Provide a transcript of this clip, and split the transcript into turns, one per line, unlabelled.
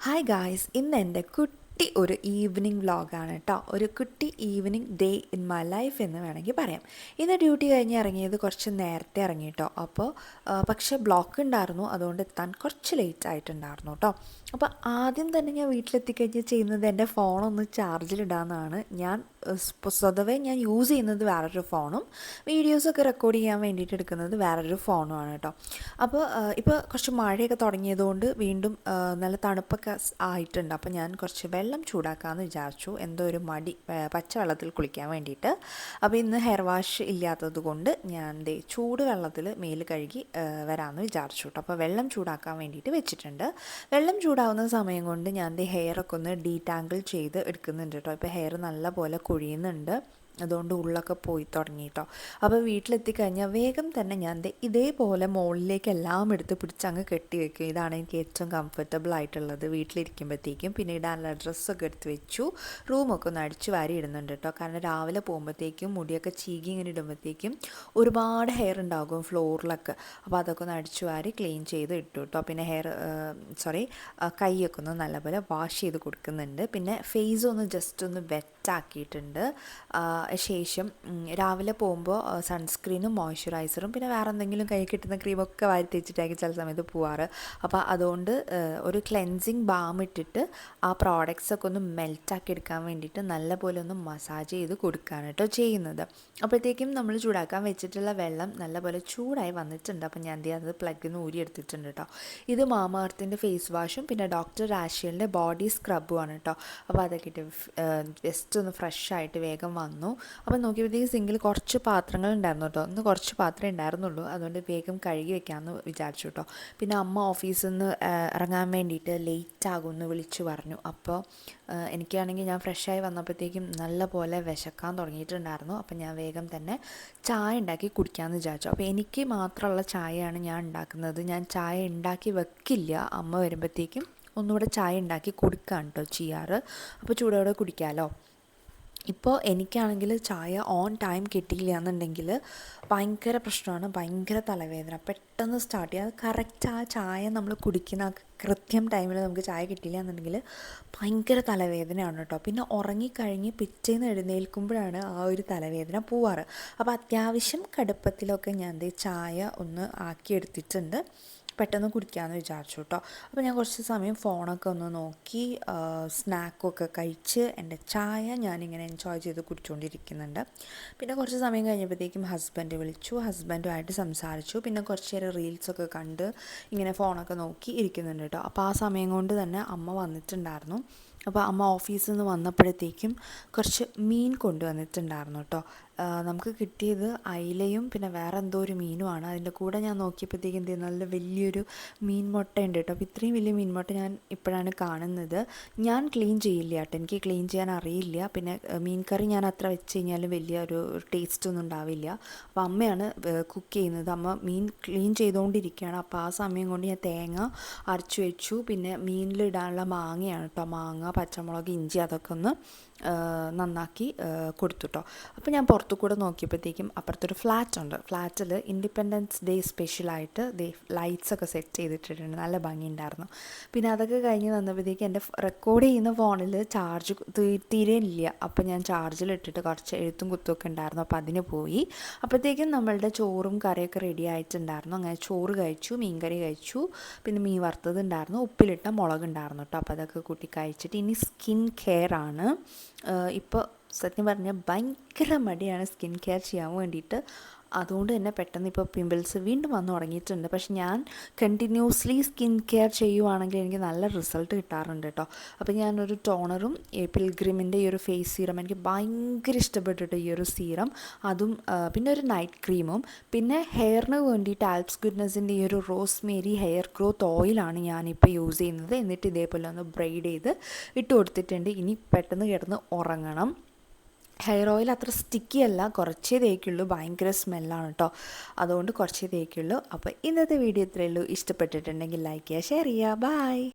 Hi guys, ഇന്ന് എൻ്റെ കുട്ടി ഒരു ഈവനിങ് വ്ളോഗാണ് കേട്ടോ. ഒരു കുട്ടി evening day in my life എന്ന് വേണമെങ്കിൽ പറയാം. ഇന്ന് ഡ്യൂട്ടി കഴിഞ്ഞ് ഇറങ്ങിയത് കുറച്ച് നേരത്തെ ഇറങ്ങി കേട്ടോ. അപ്പോൾ പക്ഷേ ബ്ലോക്ക് ഉണ്ടായിരുന്നു, അതുകൊണ്ട് എത്താൻ കുറച്ച് ലേറ്റ് ആയിട്ടുണ്ടായിരുന്നു കേട്ടോ. അപ്പോൾ ആദ്യം തന്നെ ഞാൻ വീട്ടിലെത്തിക്കഴിഞ്ഞ് ചെയ്യുന്നത് എൻ്റെ ഫോണൊന്ന് ചാർജിലിടാമെന്നാണ്. സ്വതവേ ഞാൻ യൂസ് ചെയ്യുന്നത് വേറൊരു ഫോണും വീഡിയോസൊക്കെ റെക്കോർഡ് ചെയ്യാൻ വേണ്ടിയിട്ട് എടുക്കുന്നത് വേറൊരു ഫോണുമാണ് കേട്ടോ. അപ്പോൾ ഇപ്പോൾ കുറച്ച് മഴയൊക്കെ തുടങ്ങിയതുകൊണ്ട് വീണ്ടും നല്ല തണുപ്പൊക്കെ ആയിട്ടുണ്ട്. അപ്പോൾ ഞാൻ കുറച്ച് വെള്ളം ചൂടാക്കാമെന്ന് വിചാരിച്ചു. എന്തോ ഒരു മടി പച്ചവെള്ളത്തിൽ കുളിക്കാൻ വേണ്ടിയിട്ട്. അപ്പോൾ ഇന്ന് ഹെയർ വാഷ് ഇല്ലാത്തത് കൊണ്ട് ഞാൻ ചൂട് വെള്ളത്തിൽ മേല് കഴുകി വരാമെന്ന് വിചാരിച്ചു കേട്ടോ. അപ്പോൾ വെള്ളം ചൂടാക്കാൻ വേണ്ടിയിട്ട് വെച്ചിട്ടുണ്ട്. വെള്ളം ചൂടാവുന്ന സമയം കൊണ്ട് ഞാൻ ഹെയറൊക്കെ ഒന്ന് ഡീറ്റാങ്കിൾ ചെയ്ത് എടുക്കുന്നുണ്ട് കേട്ടോ. ഇപ്പോൾ ഹെയർ നല്ല പോലെ കൊഴിയുന്നുണ്ട്, അതുകൊണ്ട് ഉള്ളൊക്കെ പോയി തുടങ്ങി കേട്ടോ. അപ്പോൾ വീട്ടിലെത്തിക്കഴിഞ്ഞാൽ വേഗം തന്നെ ഞാൻ ഇതേപോലെ മുകളിലേക്ക് എല്ലാം എടുത്ത് പിടിച്ചങ്ങ് കെട്ടി വെക്കും. ഇതാണ് എനിക്ക് ഏറ്റവും കംഫർട്ടബിൾ ആയിട്ടുള്ളത് വീട്ടിലിരിക്കുമ്പോഴത്തേക്കും. പിന്നെ ഇടാനുള്ള ഡ്രസ്സൊക്കെ എടുത്ത് വെച്ചു. റൂമൊക്കെ ഒന്ന് അടിച്ചു വാരി ഇടുന്നുണ്ട് കേട്ടോ. കാരണം രാവിലെ പോകുമ്പോഴത്തേക്കും മുടിയൊക്കെ ചീകി ഇങ്ങനെ ഇടുമ്പോഴത്തേക്കും ഒരുപാട് ഹെയർ ഉണ്ടാകും ഫ്ലോറിലൊക്കെ. അപ്പോൾ അതൊക്കെ ഒന്ന് അടിച്ചു വാരി ക്ലീൻ ചെയ്ത് ഇട്ടു കേട്ടോ. പിന്നെ കൈയൊക്കെ ഒന്ന് നല്ലപോലെ വാഷ് ചെയ്ത് കൊടുക്കുന്നുണ്ട്. പിന്നെ ഫേസ് ഒന്ന് ജസ്റ്റ് ഒന്ന് വെറ്റാക്കിയിട്ടുണ്ട്. ശേഷം രാവിലെ പോകുമ്പോൾ സൺസ്ക്രീനും മോയ്സ്ചറൈസറും പിന്നെ വേറെ എന്തെങ്കിലും കൈ കിട്ടുന്ന ക്രീമൊക്കെ വാരി തേച്ചിട്ടായിരിക്കും ചില സമയത്ത് പോവാറ്. അപ്പോൾ അതുകൊണ്ട് ഒരു ക്ലെൻസിങ് ബാം ഇട്ടിട്ട് ആ പ്രോഡക്റ്റ്സൊക്കെ ഒന്ന് മെൽറ്റാക്കി എടുക്കാൻ വേണ്ടിയിട്ട് നല്ലപോലെ ഒന്ന് മസാജ് ചെയ്ത് കൊടുക്കുകയാണ് കേട്ടോ ചെയ്യുന്നത്. അപ്പോഴത്തേക്കും നമ്മൾ ചൂടാക്കാൻ വെച്ചിട്ടുള്ള വെള്ളം നല്ലപോലെ ചൂടായി വന്നിട്ടുണ്ട്. അപ്പോൾ ഞാൻ അത് പ്ലഗിൽ നിന്ന് ഊരിയെടുത്തിട്ടുണ്ട് കേട്ടോ. ഇത് മാമാ എർത്തിൻ്റെ ഫേസ് വാഷും പിന്നെ ഡോക്ടർ രാശിയലിൻ്റെ ബോഡി സ്ക്രബുമാണ് കേട്ടോ. അപ്പോൾ അതൊക്കെ ഇട്ട് ജസ്റ്റ് ഒന്ന് ഫ്രഷ് ആയിട്ട് വേഗം വന്നു. അപ്പോൾ നോക്കിയപ്പോഴത്തേക്ക് സിങ്കിൽ കുറച്ച് പാത്രങ്ങൾ ഉണ്ടായിരുന്നു കേട്ടോ. ഒന്ന് കുറച്ച് പാത്രമേ ഉണ്ടായിരുന്നുള്ളൂ, അതുകൊണ്ട് വേഗം കഴുകി വെക്കാമെന്ന് വിചാരിച്ചു കേട്ടോ. പിന്നെ അമ്മ ഓഫീസിൽ നിന്ന് ഇറങ്ങാൻ വേണ്ടിയിട്ട് ലേറ്റ് ആകുമെന്ന് വിളിച്ചു പറഞ്ഞു. അപ്പോൾ എനിക്കാണെങ്കിൽ ഞാൻ ഫ്രഷായി വന്നപ്പോഴത്തേക്കും നല്ല പോലെ വിശക്കാൻ തുടങ്ങിയിട്ടുണ്ടായിരുന്നു. അപ്പോൾ ഞാൻ വേഗം തന്നെ ചായ ഉണ്ടാക്കി കുടിക്കാമെന്ന് വിചാരിച്ചു. അപ്പോൾ എനിക്ക് മാത്രമുള്ള ചായയാണ് ഞാൻ ഉണ്ടാക്കുന്നത്. ഞാൻ ചായ ഉണ്ടാക്കി വെക്കില്ല, അമ്മ വരുമ്പോഴത്തേക്കും ഒന്നുകൂടെ ചായ ഉണ്ടാക്കി കൊടുക്കുകയാണ് കേട്ടോ ചെയ്യാറ്. അപ്പോൾ ചൂടോടെ കുടിക്കാമല്ലോ. ഇപ്പോൾ എനിക്കാണെങ്കിൽ ചായ ഓൺ ടൈം കിട്ടിയില്ല എന്നുണ്ടെങ്കിൽ ഭയങ്കര പ്രശ്നമാണ്, ഭയങ്കര തലവേദന പെട്ടെന്ന് സ്റ്റാർട്ട് ചെയ്യുക. കറക്റ്റ് ആ ചായ നമ്മൾ കുടിക്കുന്ന കൃത്യം ടൈമിൽ നമുക്ക് ചായ കിട്ടിയില്ല എന്നുണ്ടെങ്കിൽ ഭയങ്കര തലവേദനയാണ് കേട്ടോ. പിന്നെ ഉറങ്ങിക്കഴിഞ്ഞ് പിറ്റേന്ന് എഴുന്നേൽക്കുമ്പോഴാണ് ആ ഒരു തലവേദന പോവാറ്. അപ്പോൾ അത്യാവശ്യം കടുപ്പത്തിലൊക്കെ ഞാൻ ചായ ഒന്ന് ആക്കിയെടുത്തിട്ടുണ്ട്, പെട്ടെന്ന് കുടിക്കാമെന്ന് വിചാരിച്ചു കേട്ടോ. അപ്പോൾ ഞാൻ കുറച്ച് സമയം ഫോണൊക്കെ ഒന്ന് നോക്കി സ്നാക്കൊക്കെ കഴിച്ച് എൻ്റെ ചായ ഞാനിങ്ങനെ എൻജോയ് ചെയ്ത് കുടിച്ചുകൊണ്ടിരിക്കുന്നുണ്ട്. പിന്നെ കുറച്ച് സമയം കഴിഞ്ഞപ്പോഴത്തേക്കും ഹസ്ബൻഡ് വിളിച്ചു, ഹസ്ബൻഡുമായിട്ട് സംസാരിച്ചു. പിന്നെ കുറച്ച് നേരം റീൽസൊക്കെ കണ്ട് ഇങ്ങനെ ഫോണൊക്കെ നോക്കി ഇരിക്കുന്നുണ്ട് കേട്ടോ. അപ്പോൾ ആ സമയം കൊണ്ട് തന്നെ അമ്മ വന്നിട്ടുണ്ടായിരുന്നു. അപ്പോൾ അമ്മ ഓഫീസിൽ നിന്ന് വന്നപ്പോഴത്തേക്കും കുറച്ച് മീൻ കൊണ്ടുവന്നിട്ടുണ്ടായിരുന്നു കേട്ടോ. നമുക്ക് കിട്ടിയത് അയിലയും പിന്നെ വേറെ എന്തോ ഒരു മീനുമാണ്. അതിൻ്റെ കൂടെ ഞാൻ നോക്കിയപ്പോഴത്തേക്കും നല്ല വലിയൊരു മീൻ മുട്ട ഉണ്ട് കേട്ടോ. അപ്പോൾ ഇത്രയും വലിയ മീൻ മുട്ട ഞാൻ ഇപ്പോഴാണ് കാണുന്നത്. ഞാൻ ക്ലീൻ ചെയ്യില്ല കേട്ടോ, എനിക്ക് ക്ലീൻ ചെയ്യാൻ അറിയില്ല. പിന്നെ മീൻ കറി ഞാൻ അത്ര വെച്ച് കഴിഞ്ഞാലും വലിയ ഒരു ടേസ്റ്റൊന്നും ഉണ്ടാവില്ല. അപ്പോൾ അമ്മയാണ് കുക്ക് ചെയ്യുന്നത്. അമ്മ മീൻ ക്ലീൻ ചെയ്തുകൊണ്ടിരിക്കുകയാണ്. അപ്പോൾ ആ സമയം കൊണ്ട് ഞാൻ തേങ്ങ അരച്ച് വെച്ചു. പിന്നെ മീനിലിടാനുള്ള മാങ്ങയാണ് കേട്ടോ, മാങ്ങ പച്ചമുളക് ഇഞ്ചി അതൊക്കെ ഒന്ന് നന്നാക്കി കൊടുത്തു കേട്ടോ. അപ്പോൾ ഞാൻ പുറത്തു കൂടെ നോക്കിയപ്പോഴത്തേക്കും അപ്പുറത്തൊരു ഫ്ലാറ്റ് ഉണ്ട്. ഫ്ലാറ്റിൽ ഇൻഡിപെൻഡൻസ് ഡേ സ്പെഷ്യലായിട്ട് ലൈറ്റ്സൊക്കെ സെറ്റ് ചെയ്തിട്ടിട്ടുണ്ട്, നല്ല ഭംഗിയുണ്ടായിരുന്നു. പിന്നെ അതൊക്കെ കഴിഞ്ഞ് വന്നപ്പോഴത്തേക്കും എൻ്റെ റെക്കോർഡ് ചെയ്യുന്ന ഫോണിൽ ചാർജ് തീരെ ഇല്ല. അപ്പോൾ ഞാൻ ചാർജിലിട്ടിട്ട് കുറച്ച് എഴുത്തും കുത്തുമൊക്കെ ഉണ്ടായിരുന്നു, അപ്പോൾ അതിന് പോയി. അപ്പോഴത്തേക്കും നമ്മളുടെ ചോറും കറിയൊക്കെ റെഡി ആയിട്ടുണ്ടായിരുന്നു. അങ്ങനെ ചോറ് കഴിച്ചു, മീൻ കറി കഴിച്ചു, പിന്നെ മീൻ വറുത്തത് ഉണ്ടായിരുന്നു, ഉപ്പിലിട്ട മുളക് ഉണ്ടായിരുന്നു കേട്ടോ. അപ്പോൾ അതൊക്കെ കൂട്ടി കഴിച്ചിട്ട് ഇനി സ്കിൻ കെയർ ആണ്. ഇപ്പോൾ സത്യം പറഞ്ഞാൽ ഭയങ്കര മടിയാണ് സ്കിൻ കെയർ ചെയ്യാൻ വേണ്ടിയിട്ട്. അതുകൊണ്ട് തന്നെ പെട്ടെന്ന് ഇപ്പോൾ പിമ്പിൾസ് വീണ്ടും വന്നു തുടങ്ങിയിട്ടുണ്ട്. പക്ഷെ ഞാൻ കണ്ടിന്യൂസ്ലി സ്കിൻ കെയർ ചെയ്യുവാണെങ്കിൽ എനിക്ക് നല്ല റിസൾട്ട് കിട്ടാറുണ്ട് കേട്ടോ. അപ്പോൾ ഞാനൊരു ടോണറും പിൽഗ്രിമിൻ്റെ ഈ ഒരു ഫേസ് സീറം എനിക്ക് ഭയങ്കര ഇഷ്ടപ്പെട്ടിട്ട് ഈ ഒരു സീറം, അതും പിന്നെ ഒരു നൈറ്റ് ക്രീമും പിന്നെ ഹെയറിന് വേണ്ടിയിട്ട് ആൽപ്സ് ഗുഡ്നസിൻ്റെ ഈ ഒരു റോസ്മേരി ഹെയർ ഗ്രോത്ത് ഓയിലാണ് ഞാനിപ്പോൾ യൂസ് ചെയ്യുന്നത്. എന്നിട്ട് ഇതേപോലെ ഒന്ന് ബ്രൈഡ് ചെയ്ത് ഇട്ട് കൊടുത്തിട്ടുണ്ട്. ഇനി പെട്ടെന്ന് കിടന്ന് ഉറങ്ങണം. ഹെയർ ഓയിൽ അത്ര സ്റ്റിക്കി അല്ല, കുറച്ചേ തേക്കുള്ളൂ, ഭയങ്കര സ്മെല്ലാണ് കേട്ടോ, അതുകൊണ്ട് കുറച്ചേ തേക്കുള്ളൂ. അപ്പോൾ ഇന്നത്തെ വീഡിയോ ഇത്രയേ ഉള്ളൂ. ഇഷ്ടപ്പെട്ടിട്ടുണ്ടെങ്കിൽ ലൈക്ക് ചെയ്യുക, ഷെയർ ചെയ്യുക. ബൈ.